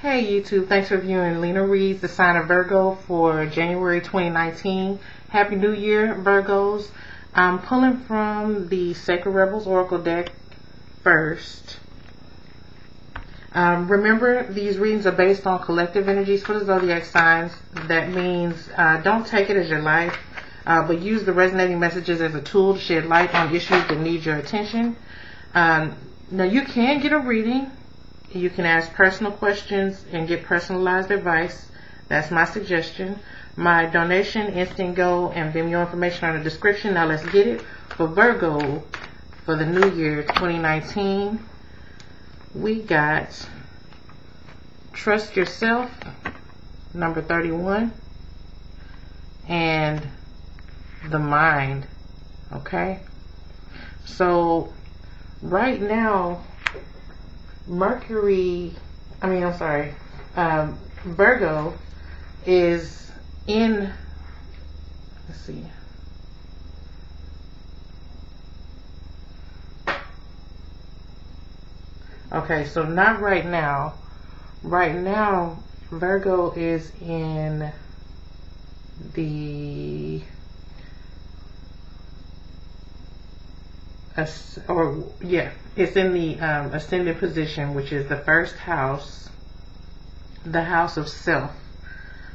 Hey YouTube, thanks for viewing Lena Reads the sign of Virgo for January 2019. Happy New Year, Virgos. I'm pulling from the Sacred Rebels Oracle deck first. Remember, these readings are based on collective energies for the zodiac signs. That means don't take it as your life, but use the resonating messages as a tool to shed light on issues that need your attention. Now, you can get a reading. You can ask personal questions and get personalized advice. That's my suggestion. My donation, Instantgo, and Vimeo information are in the description. Now let's get it. For Virgo, for the new year 2019, we got Trust Yourself, number 31, and the Mind. Okay? So, right now, Virgo is in, let's see, okay, so not right now. Right now, Virgo is in the it's in the ascended position, which is the first house, the house of self.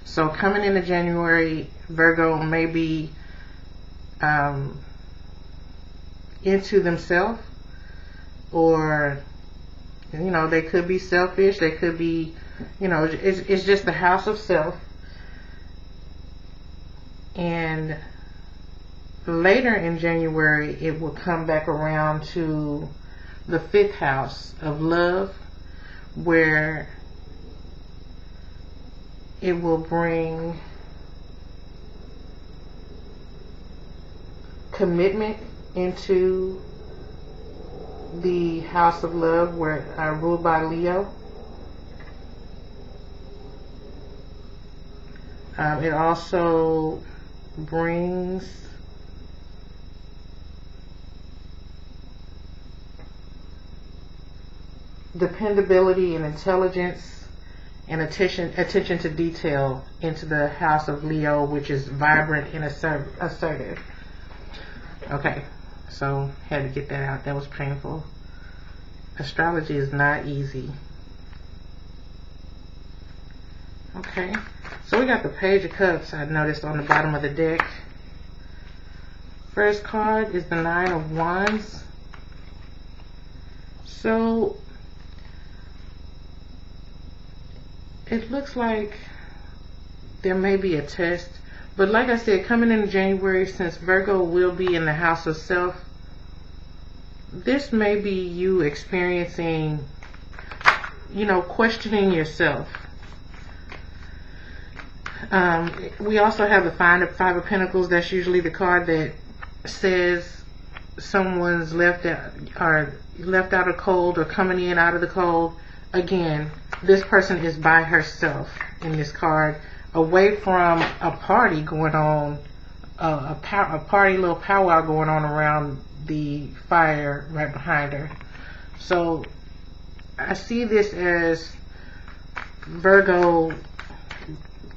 So coming into January, Virgo may be into themselves, or they could be selfish, they could be, it's just the house of self. And later in January, it will come back around to the 5th house of love, where it will bring commitment into the house of love, where ruled by Leo. It also brings dependability and intelligence and attention to detail into the house of Leo, which is vibrant and assertive. Okay, so had to get that out. That was painful. Astrology is not easy. Okay, so we got the Page of Cups, I noticed, on the bottom of the deck. First card is the 9 of Wands. So it looks like there may be a test, but like I said, coming in January, since Virgo will be in the house of self, this may be you experiencing, questioning yourself. We also have the Five of Pentacles. That's usually the card that says someone's left out of cold or coming in out of the cold. Again, this person is by herself in this card, away from a party going on, a party little powwow going on around the fire right behind her. So I see this as Virgo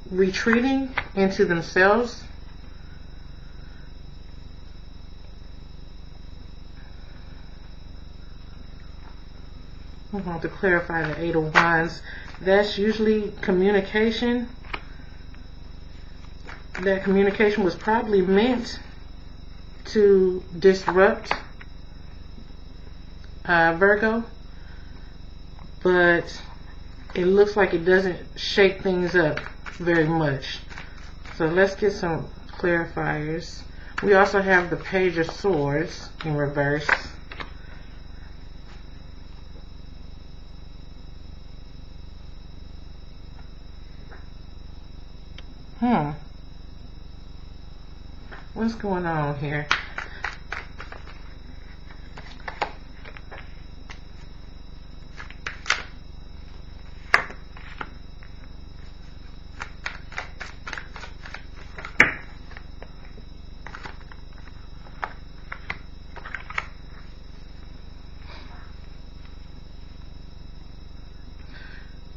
retreating into themselves. I want to clarify the 8 of Wands. That's usually communication. That communication was probably meant to disrupt Virgo, but it looks like it doesn't shake things up very much. So let's get some clarifiers. We also have the Page of Swords in reverse. What's going on here?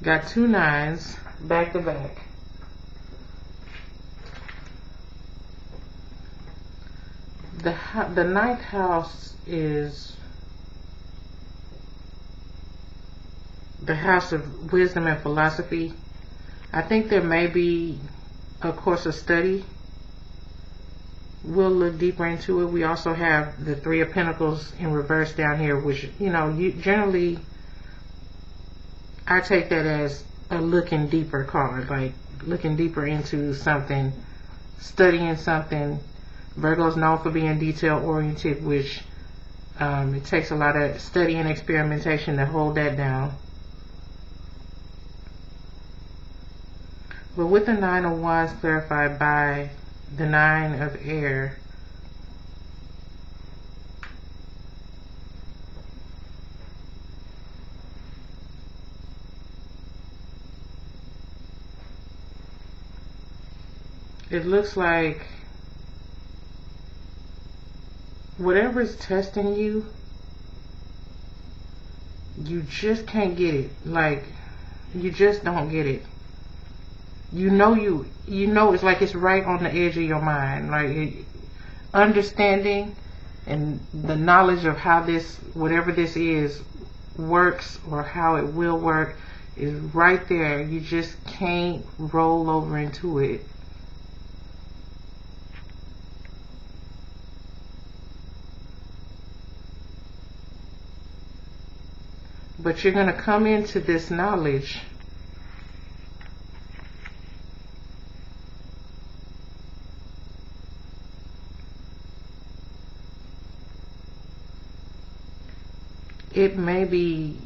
Got 2 9s back to back. The ninth house is the house of wisdom and philosophy. I think there may be a course of study. We'll look deeper into it. We also have the 3 of Pentacles in reverse down here, which, you know, generally I take that as a looking deeper card, like looking deeper into something, studying something. Virgo's known for being detail oriented, which it takes a lot of study and experimentation to hold that down. But with the 9 of Wands clarified by the 9 of Air, it looks like whatever's testing you, you just can't get it. Like, you just don't get it. You know it's like it's right on the edge of your mind. Like, understanding and the knowledge of how this, whatever this is, works or how it will work is right there. You just can't roll over into it. But you're going to come into this knowledge it may be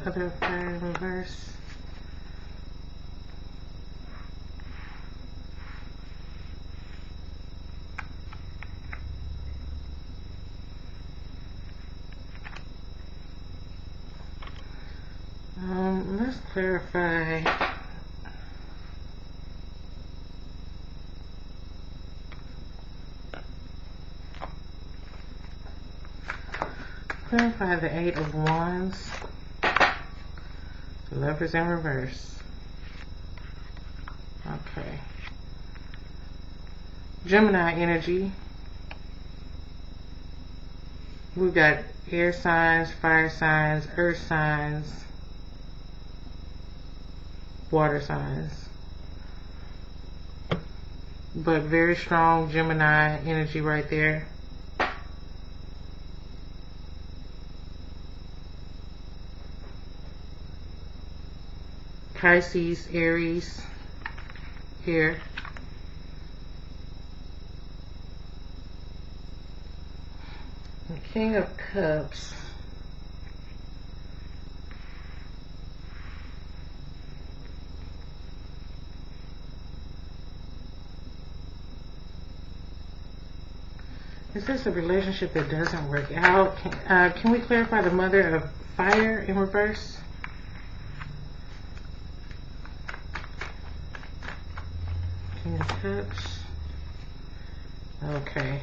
other fire in reverse. Let's clarify. Clarify the 8 of Wands. The Lovers in reverse. Okay. Gemini energy. We've got air signs, fire signs, earth signs, water signs. But very strong Gemini energy right there. Pisces, Aries here. The King of Cups. Is this a relationship that doesn't work out? Can we clarify the Mother of Fire in reverse? King of Cups. Okay.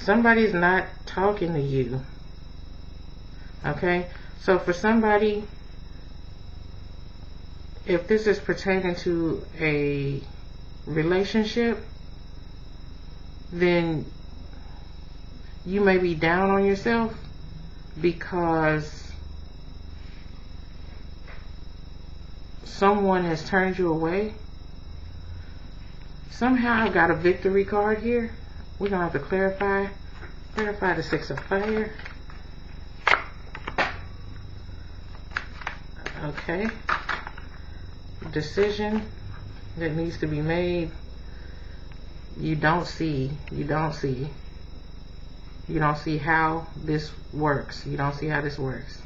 Somebody's not talking to you. Okay? So for somebody, if this is pertaining to a relationship, then you may be down on yourself because someone has turned you away. Somehow I got a victory card here. We're going to have to clarify the 6 of Fire. Okay. Decision that needs to be made. You don't see how this works. You don't see how this works.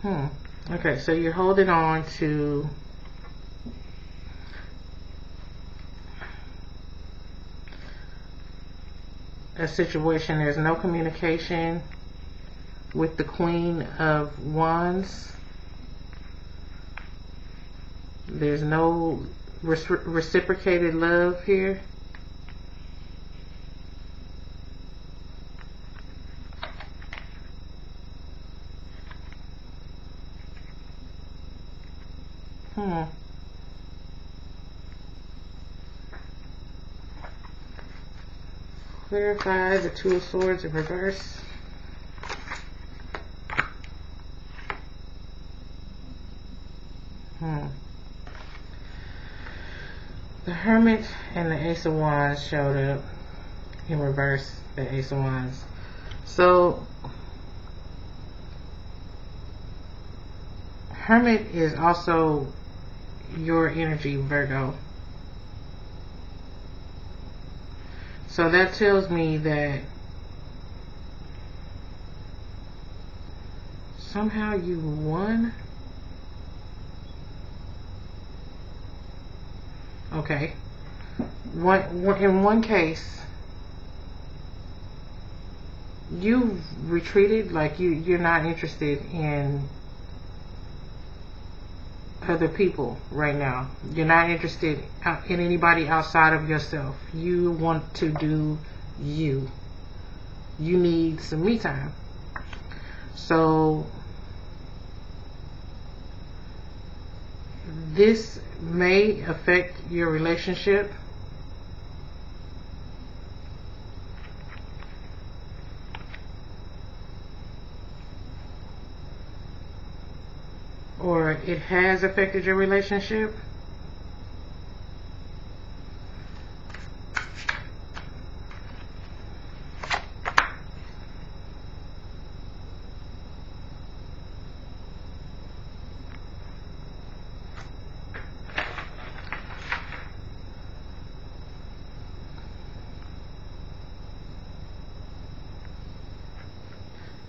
Okay, so you're holding on to a situation. There's no communication with the Queen of Wands. There's no reciprocated love here. Clarify the Two of Swords in reverse. The Hermit and the Ace of Wands showed up in reverse. The Ace of Wands. So Hermit is also your energy, Virgo. So that tells me that somehow you won. Okay. In one case, you retreated, like you're not interested in other people right now. You're not interested in anybody outside of yourself. You want to do you. You need some me time. So this may affect your relationship. Or it has affected your relationship.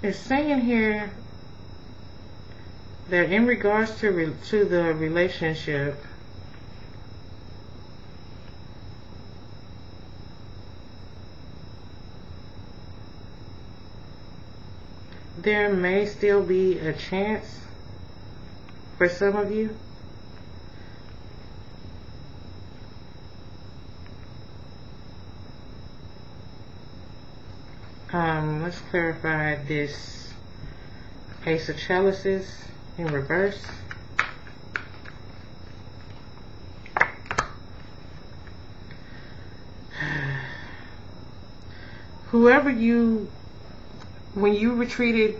It's saying here that in regards to the relationship, there may still be a chance for some of you. Let's clarify this Ace of Chalices in reverse. Whoever when you retreated,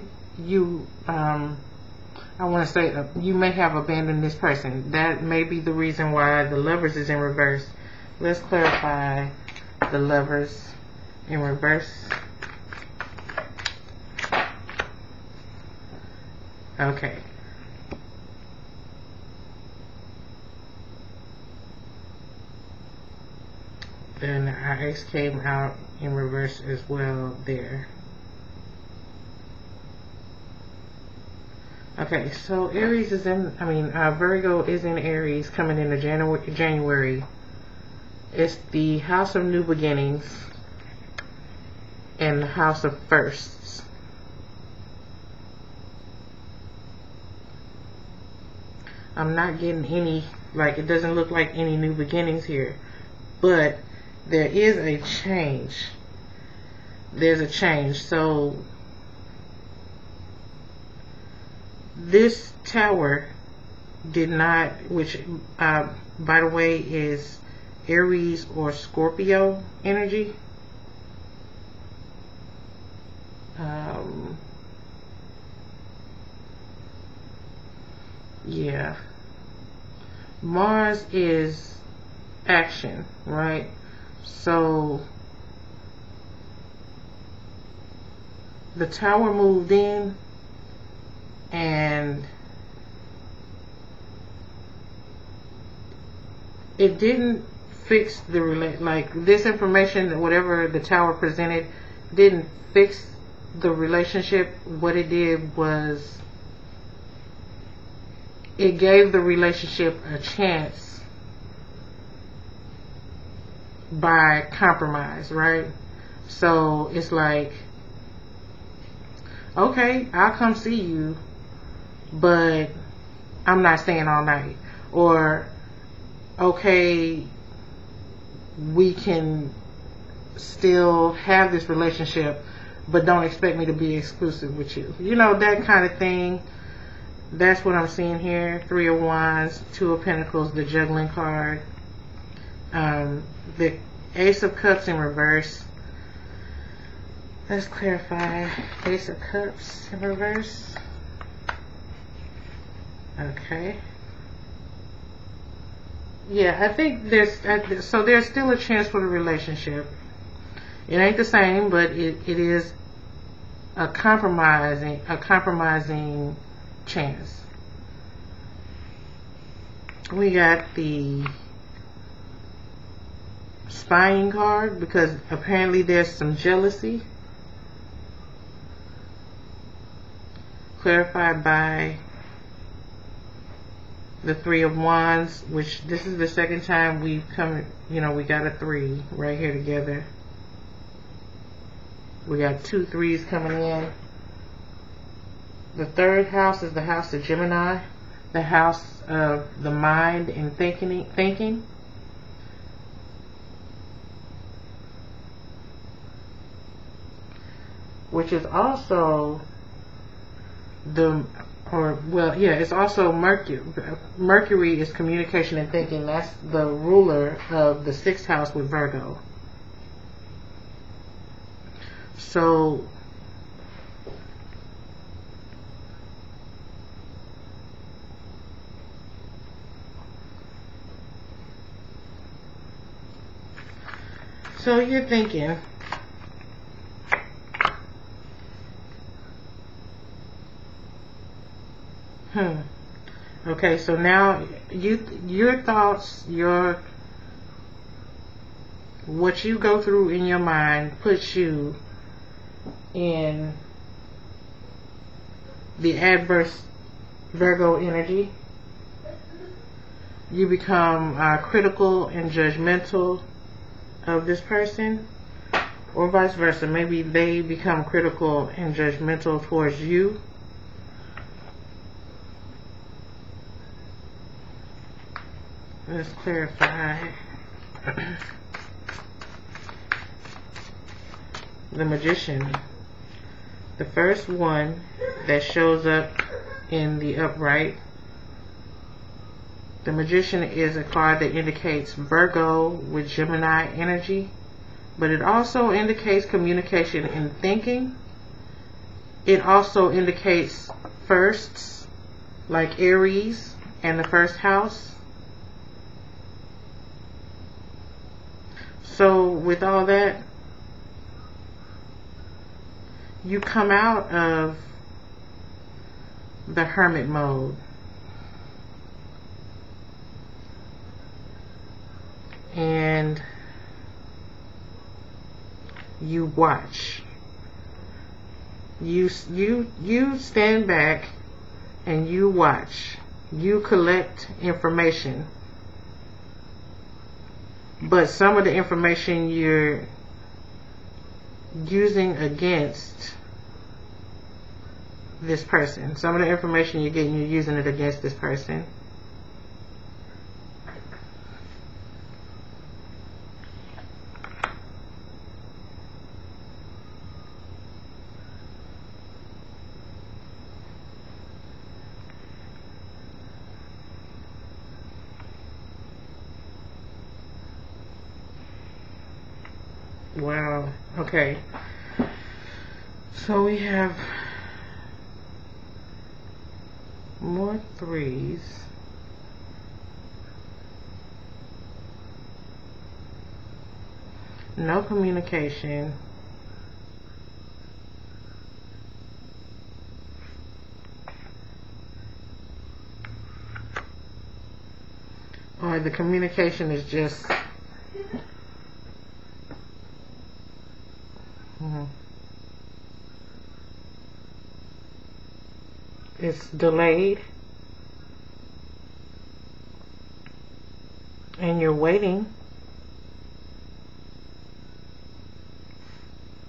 I want to say you may have abandoned this person. That may be the reason why the Lovers is in reverse. Let's clarify the Lovers in reverse. Okay. Then our Ace came out in reverse as well there. Okay, so Aries is Virgo is in Aries coming into January. It's the House of New Beginnings and the House of Firsts. I'm not getting any, it doesn't look like any new beginnings here. But there is a change. There's a change. So this tower did not, which by the way is Aries or Scorpio energy. Yeah. Mars is action, right? So the tower moved in and it didn't fix the this information, whatever the tower presented, didn't fix the relationship. What it did was it gave the relationship a chance by compromise, right? So it's like, okay, I'll come see you, but I'm not staying all night. Or, okay, we can still have this relationship, but don't expect me to be exclusive with you. You know, that kind of thing. That's what I'm seeing here. 3 of Wands, 2 of Pentacles, the juggling card. The Ace of Cups in reverse. Let's clarify. Ace of Cups in reverse. Okay. Yeah, I think there's still a chance for the relationship. It ain't the same, but it is a compromising chance. We got the spying card, because apparently there's some jealousy. Clarified by the 3 of Wands, which this is the second time we've come, you know, we got a 3 right here together. We got 2 3s coming in. The third house is the house of Gemini, the house of the mind and thinking. Which is also it's also Mercury. Mercury is communication and thinking. That's the ruler of the 6th house with Virgo. So you're thinking, okay, so now your thoughts, what you go through in your mind puts you in the adverse Virgo energy. You become critical and judgmental of this person, or vice versa. Maybe they become critical and judgmental towards you. Let's clarify. The Magician. The first one that shows up in the upright. The Magician is a card that indicates Virgo with Gemini energy, but it also indicates communication and thinking. It also indicates firsts, like Aries and the first house. So with all that, you come out of the hermit mode. And you watch. You stand back and you watch. You collect information. But some of the information you're using against this person. Some of the information you're getting, you're using it against this person. Wow. Okay. So we have more 3s. No communication. Or the communication is just it's delayed. and you're waiting,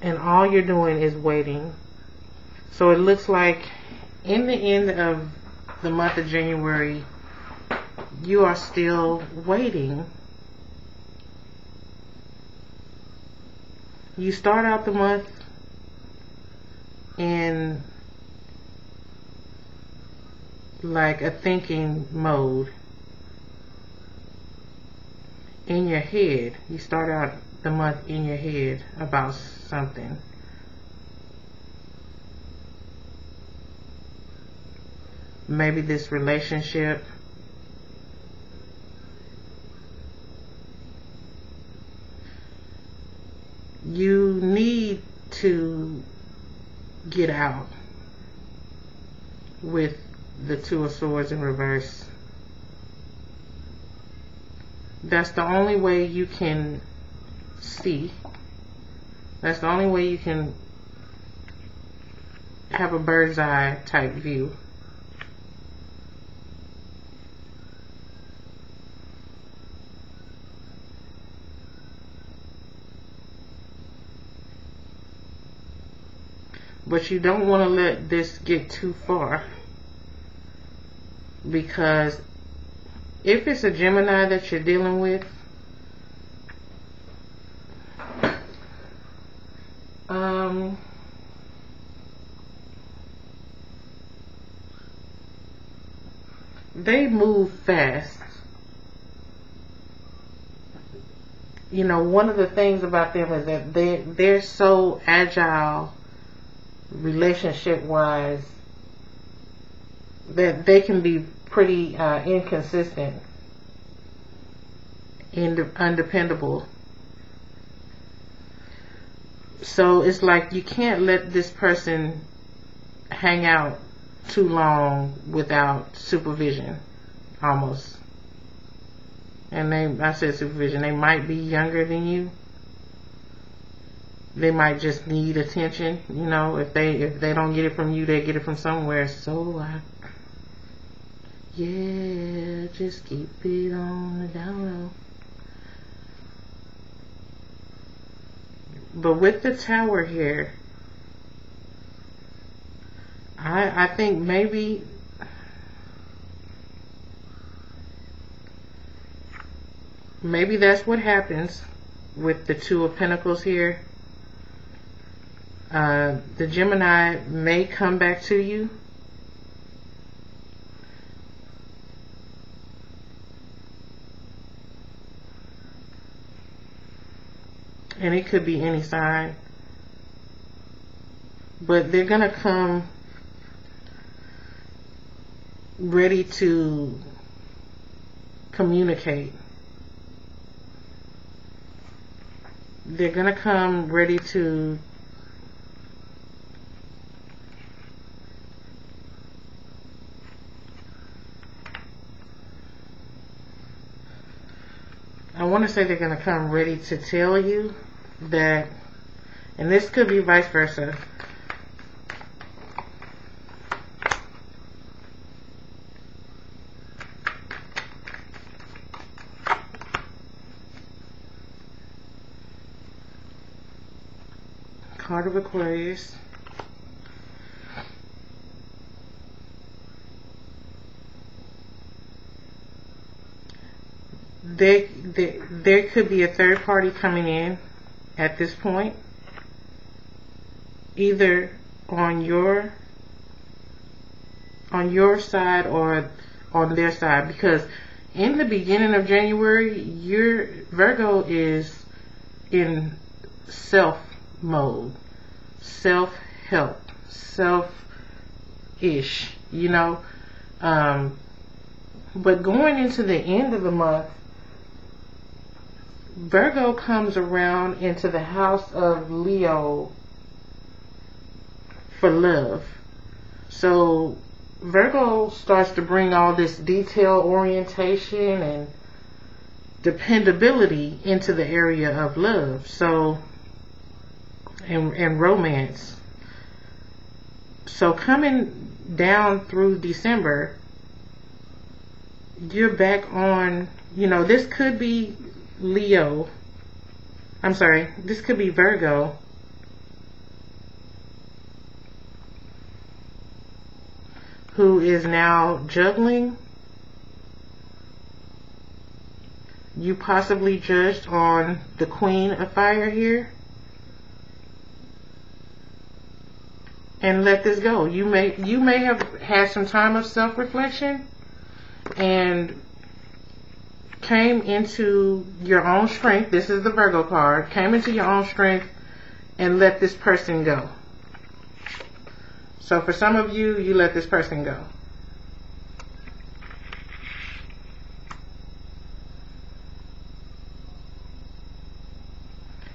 and all you're doing is waiting. So it looks like in the end of the month of January, you are still waiting. You start out the month in like a thinking mode. In your head. You start out the month in your head about something. Maybe this relationship. You need to get out with the Two of Swords in reverse. That's the only way you can see. That's the only way you can have a bird's eye type view. But you don't want to let this get too far, because if it's a Gemini that you're dealing with, they move fast. You know, one of the things about them is that they're so agile relationship wise that they can be pretty inconsistent and undependable. So it's like you can't let this person hang out too long without supervision, almost. And I said supervision, they might be younger than you. They might just need attention, you know. If they don't get it from you, they get it from somewhere. So yeah, just keep it on the down low. But with the Tower here, I think maybe that's what happens with the Two of Pentacles here. The Gemini may come back to you. And it could be any sign. But they're going to come ready to communicate. They're going to come ready to I want to say they're going to come ready to tell you that, and this could be vice versa. Card of Aquarius. There could be a third party coming in at this point, either on your side or on their side, because in the beginning of January, your Virgo is in self mode, self-help, self-ish, you know. But going into the end of the month, Virgo comes around into the house of Leo for love. So Virgo starts to bring all this detail orientation and dependability into the area of love. So and romance. So coming down through December, you're back on, this could be Leo. I'm sorry, this could be Virgo. Who is now juggling. You possibly judged on the Queen of Fire here. And let this go. You may have had some time of self-reflection and came into your own strength. This is the Virgo card. Came into your own strength and let this person go. So for some of you, you let this person go.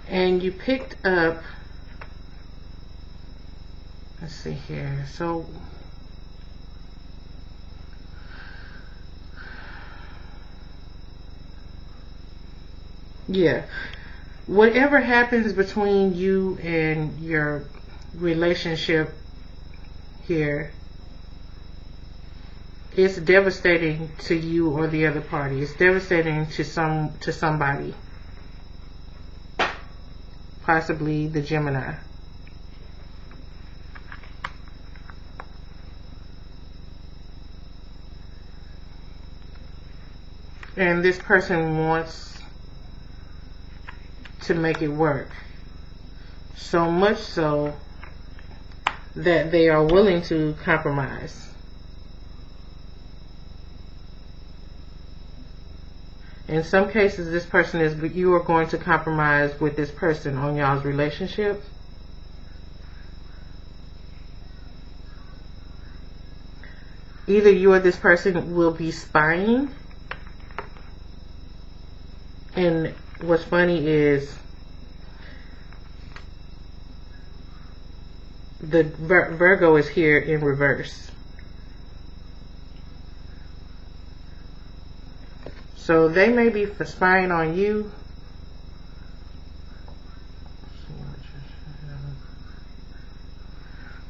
And you picked up, let's see here, so yeah, whatever happens between you and your relationship here, it's devastating to you or the other party. It's devastating to somebody, possibly the Gemini. And this person wants to make it work, so much so that they are willing to compromise. In some cases, this person you are going to compromise with this person on y'all's relationship. Either you or this person will be spying. And what's funny is the Virgo is here in reverse. So they may be spying on you.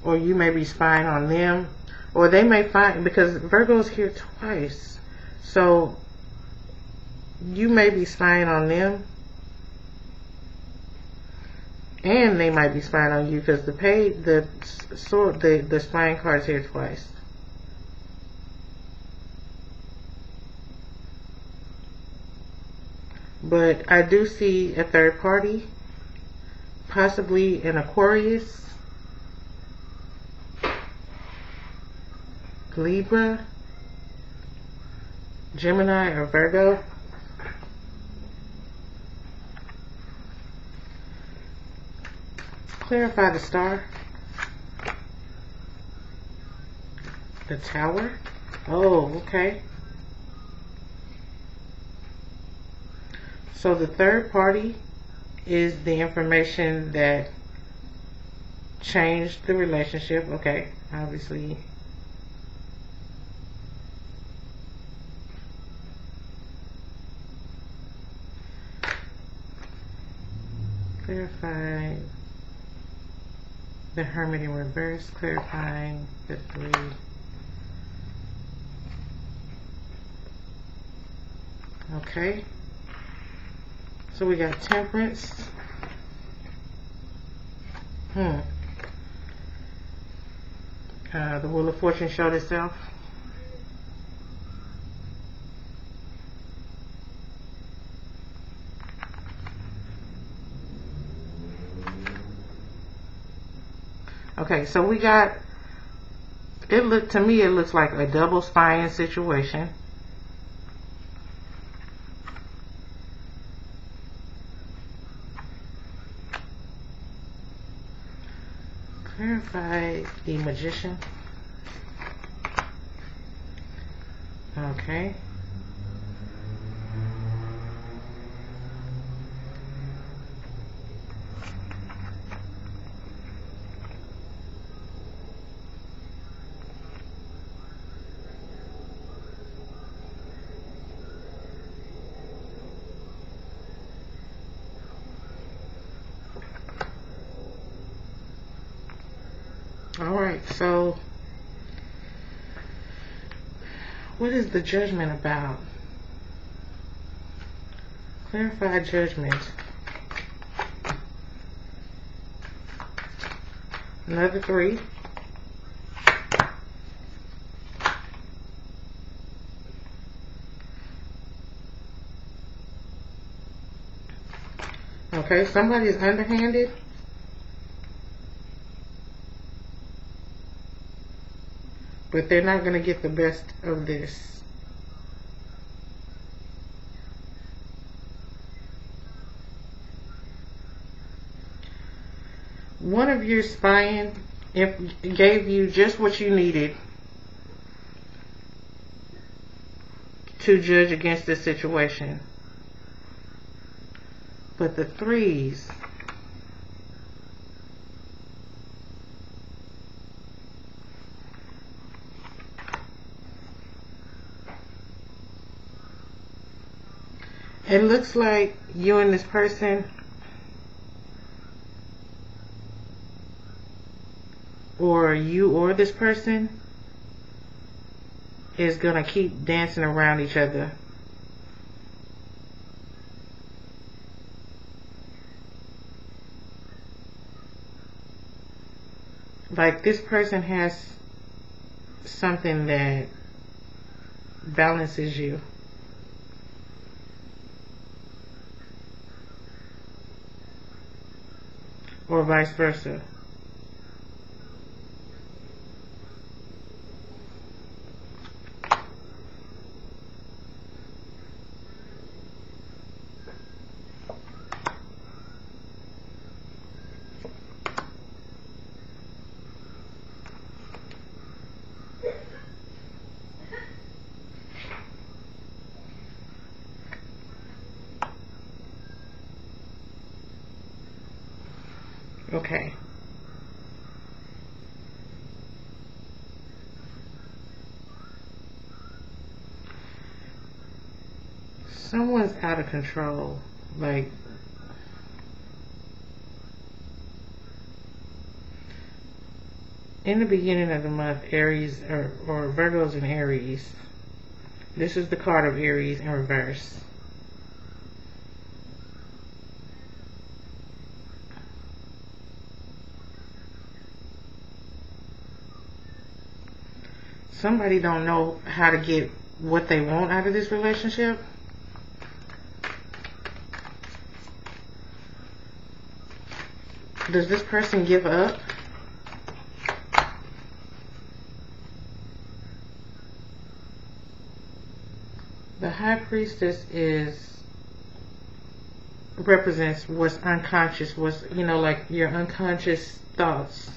Or you may be spying on them. Or they may find, because Virgo is here twice. So you may be spying on them. And they might be spying on you, because the spying card is here twice. But I do see a third party, possibly an Aquarius, Libra, Gemini, or Virgo. Clarify the star. The Tower. Oh, okay. So the third party is the information that changed the relationship. Okay, obviously. Clarify the Hermit in reverse, clarifying the 3. Okay. So we got Temperance. The Wheel of Fortune showed itself. Okay, so we got, to me it looks like a double spying situation. Clarify the Magician. Okay. Alright, so What is the judgment about? Clarify judgment. Another 3. Okay, somebody is underhanded. But they're not going to get the best of this. One of your spying gave you just what you needed to judge against this situation. But the 3s, it looks like you and this person, or you or this person, is gonna keep dancing around each other. Like this person has something that balances you. Or vice versa. Okay. Someone's out of control. Like, in the beginning of the month, Aries or Virgos and Aries. This is the card of Aries in reverse. Somebody don't know how to get what they want out of this relationship. Does this person give up? The High Priestess represents what's unconscious, what's, you know, like your unconscious thoughts.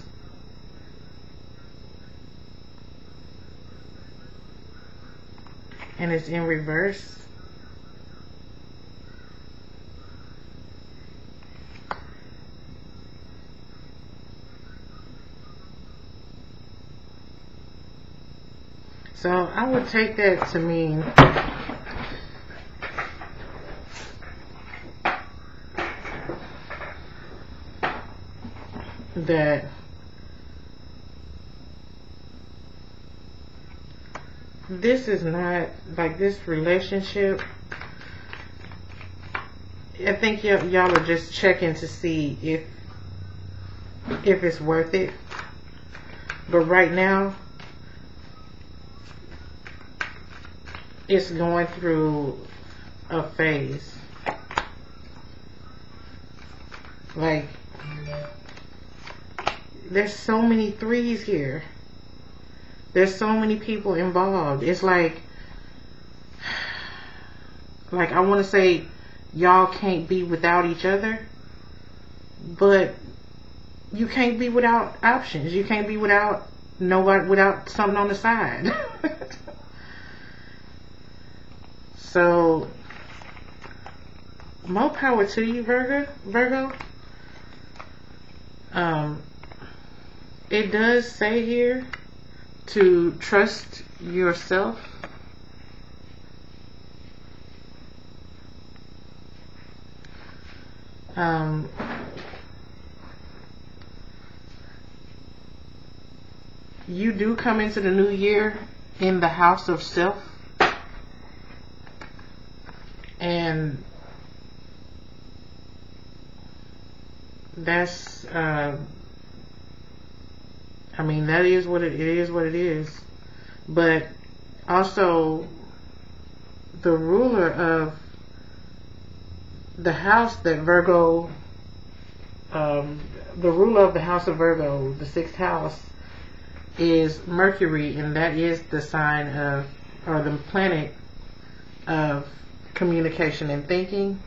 And it's in reverse. So I would take that to mean that this is not, like, this relationship, I think y'all are just checking to see if it's worth it. But right now, it's going through a phase. Like, there's so many 3s here. There's so many people involved. It's like I want to say y'all can't be without each other, but you can't be without options. You can't be without nobody, without something on the side. So, more power to you, Virgo. It does say here to trust yourself. You do come into the new year in the house of self. And that's, I mean, that is what it is, what it is. But also, the ruler of the house that Virgo, the ruler of the house of Virgo, the 6th house, is Mercury, and that is the sign of, or the planet of communication and thinking.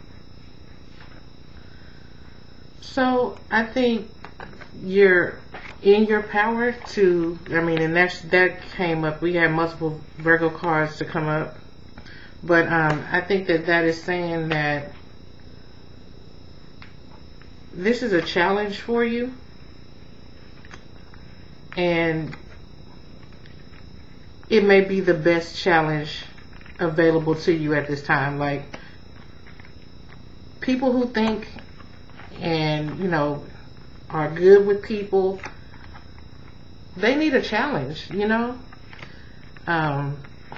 So I think you're in your power to, I mean, and that came up. We had multiple Virgo cards to come up, but I think that is saying that this is a challenge for you, and it may be the best challenge available to you at this time. Like, people who think and, you know, are good with people, they need a challenge, you know.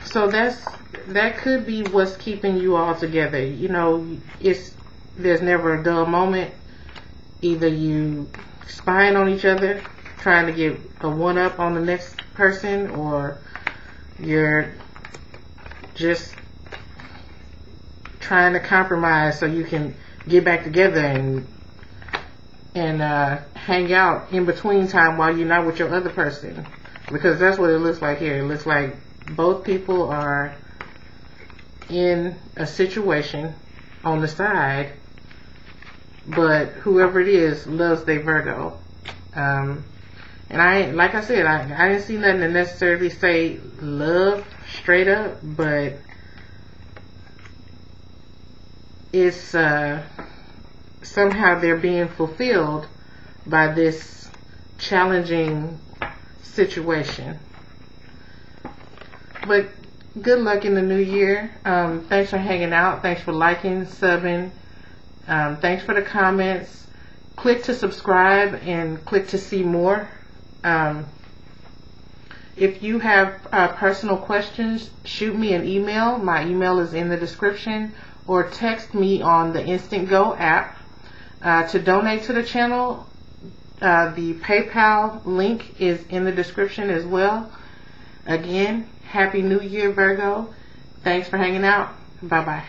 So that could be what's keeping you all together. You know, there's never a dull moment. Either you spying on each other, trying to get a one-up on the next person, or you're just trying to compromise so you can get back together and hang out in between time while you're not with your other person. Because that's what it looks like here. It looks like both people are in a situation on the side, but whoever it is loves their Virgo. And like I said, I didn't see nothing to necessarily say love straight up, but it's somehow they're being fulfilled by this challenging situation. But good luck in the new year. Thanks for hanging out. Thanks for liking, subbing. Thanks for the comments. Click to subscribe and click to see more. If you have personal questions, shoot me an email. My email is in the description, or text me on the Instantgo app. To donate to the channel, the PayPal link is in the description as well. Again, Happy New Year, Virgo. Thanks for hanging out. Bye-bye.